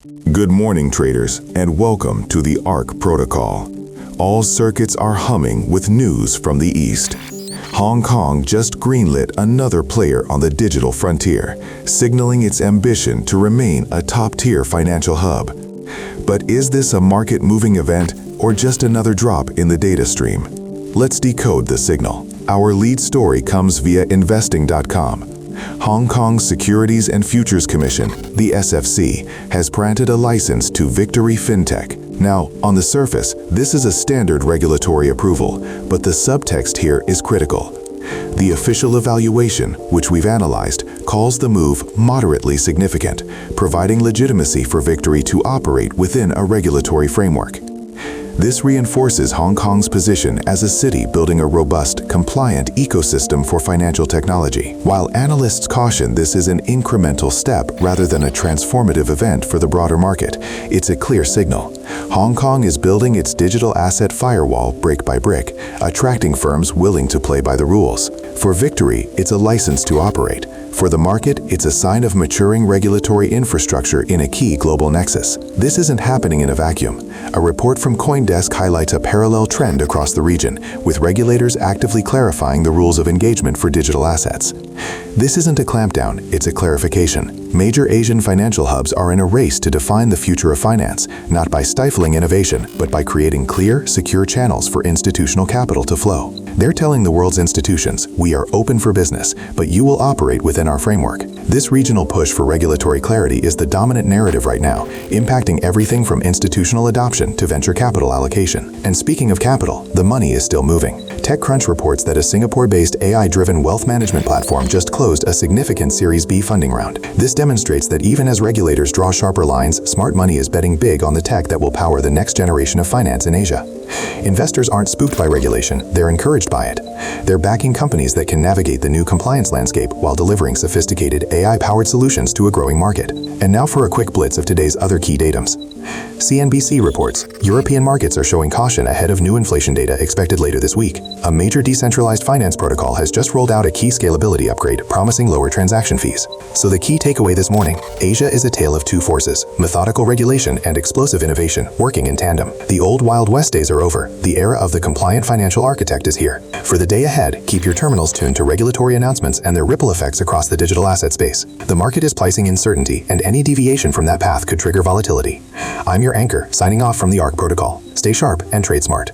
Good morning, traders, and welcome to the ARC protocol. All circuits are humming with news from the East. Hong Kong just greenlit another player on the digital frontier, signaling its ambition to remain a top-tier financial hub. But is this a market-moving event or just another drop in the data stream? Let's decode the signal. Our lead story comes via investing.com. Hong Kong's Securities and Futures Commission, the SFC, has granted a license to Victory Fintech. Now, on the surface, this is a standard regulatory approval, but the subtext here is critical. The official evaluation, which we've analyzed, calls the move moderately significant, providing legitimacy for Victory to operate within a regulatory framework. This reinforces Hong Kong's position as a city building a robust, compliant ecosystem for financial technology. While analysts caution this is an incremental step rather than a transformative event for the broader market, it's a clear signal. Hong Kong is building its digital asset firewall brick by brick, attracting firms willing to play by the rules. For Victory, it's a license to operate. For the market, it's a sign of maturing regulatory infrastructure in a key global nexus. This isn't happening in a vacuum. A report from CoinDesk highlights a parallel trend across the region, with regulators actively clarifying the rules of engagement for digital assets. This isn't a clampdown, it's a clarification. Major Asian financial hubs are in a race to define the future of finance, not by stifling innovation, but by creating clear, secure channels for institutional capital to flow. They're telling the world's institutions, we are open for business, but you will operate within our framework. This regional push for regulatory clarity is the dominant narrative right now, impacting everything from institutional adoption to venture capital allocation. And speaking of capital, the money is still moving. TechCrunch reports that a Singapore-based AI-driven wealth management platform just closed a significant Series B funding round. This demonstrates that even as regulators draw sharper lines, smart money is betting big on the tech that will power the next generation of finance in Asia. Investors aren't spooked by regulation, they're encouraged by it. They're backing companies that can navigate the new compliance landscape while delivering sophisticated AI-powered solutions to a growing market. And now for a quick blitz of today's other key datums. CNBC reports, European markets are showing caution ahead of new inflation data expected later this week. A major decentralized finance protocol has just rolled out a key scalability upgrade, promising lower transaction fees. So the key takeaway this morning, Asia is a tale of two forces, methodical regulation and explosive innovation working in tandem. The old Wild West days are over. The era of the compliant financial architect is here. For the day ahead, keep your terminals tuned to regulatory announcements and their ripple effects across the digital asset space. The market is pricing uncertainty, and any deviation from that path could trigger volatility. I'm your anchor, signing off from the ARC protocol. Stay sharp and trade smart.